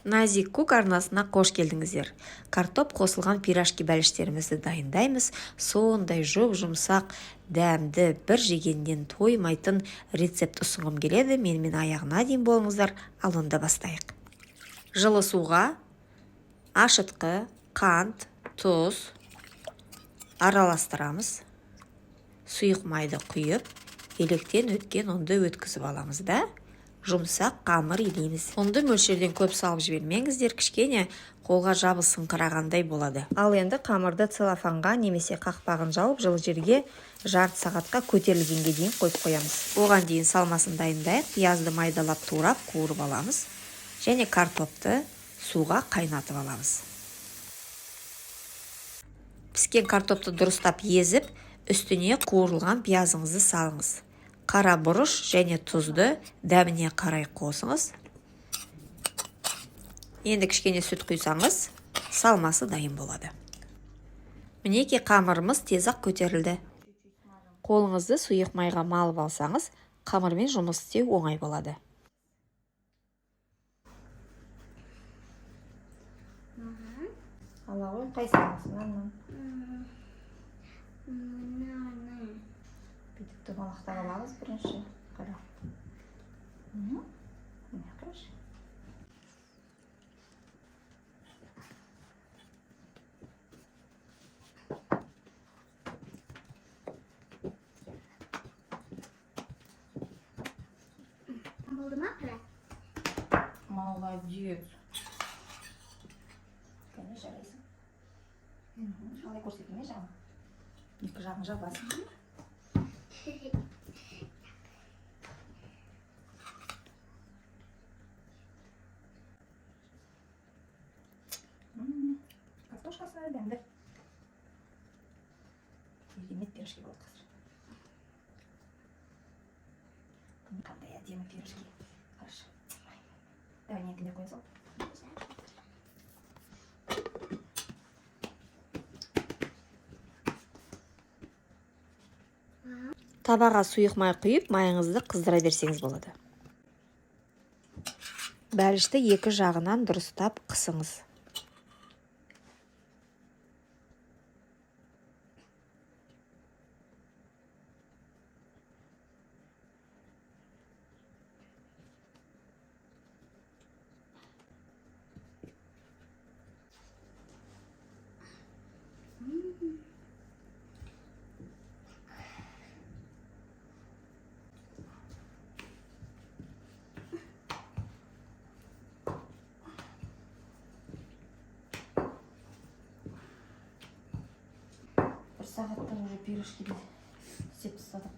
Назик Кук арнасына қош келдіңіздер. Картоп қосылған пирожки бәліштерімізді дайындаймыз. Сондай жұмсақ, дәмді, бір жегеннен тоймайтын рецепт ұсынғым келеді. Менімен аяғына дейін болыңыздар. Ал онда бастайық. Жылы суға ашытқы, қант, тұз араластырамыз. Сұйық майды құйып, електен өткен ұнды өткізіп аламыз да, жұмсақ қамыр илейміз. Ұнды мөлшерден көп салып жібермеңіздер, кішкене қолға жабысыңқырағандай болады. Ал енді қамырды целлофанға немесе қақпағын жауып, жылы жерге жарты сағатқа көтерілгенге дейін қойып қоямыз. Оған дейін салмасын дайындайық. Пиязды майдалап турап қуырып аламыз және картопты суға қайнатып аламыз. Піскен картопты дұрыстап езіп, үстіне қуырылған пиязыңызды салыңыз. Қара бұрыш және тұзды дәміне қарай қосыңыз. Енді кішкене сүт құйсаңыз, салмасы дайын болады. Мінеки қамырымыз тез-ақ көтерілді. Қолыңызды сұйық майға малып алсаңыз, қамырмен жұмыс істеу оңай болады. Ала ғой, қайсаңыз? Бүйтіп домалақтап аламыз бірінші. Қара. Қарашы. Oldu mu abla? Молодец. Қане жарайсың? Қалай көрсетіңе жағын? Екі жағын жабасың. Картошкасы дәмді. Керемет пирожки болды қазір. Қандай әдемі пирожки. Қарашы. Давай некіне қоя сал. Табаға сұйық май құйып, майыңызды қыздыра берсеңіз болады. Бәлішті екі жағынан дұрыстап қысыңыз. Бір сағаттан уже пирожкиді істеп тастадық.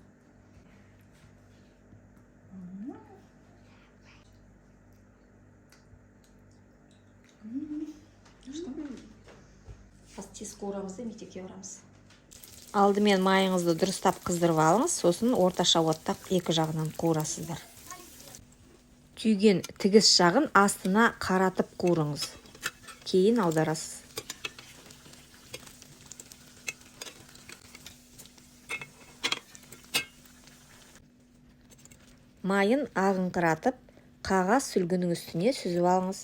Қазір тез қуырамыз да мектепке барамыз. Алдымен майыңызды дұрыстап қыздырып алыңыз, сосын орташа отта екі жағынан қуырасыздар. Күйген тігіс жағын астына қаратып қуырыңыз. Кейін аударасыз. Майын ағыңқыратып, қағаз сүлгінің үстіне сүзіп алыңыз.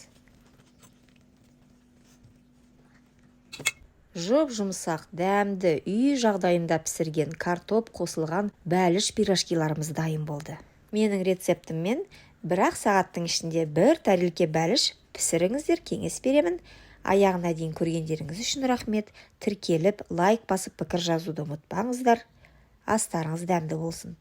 Жұмсақ, дәмді, үй жағдайында пісірген картоп қосылған бәліш пирожкиларымыз дайын болды. Менің рецептіммен бір-ақ сағаттың ішінде бір тәрелке бәліш пісіріңіздер, кеңес беремін. Аяғына дейін көргендеріңіз үшін рахмет. Тіркеліп, лайк басып, пікір жазуды ұмытпаңыздар. Астарыңыз дәмді болсын.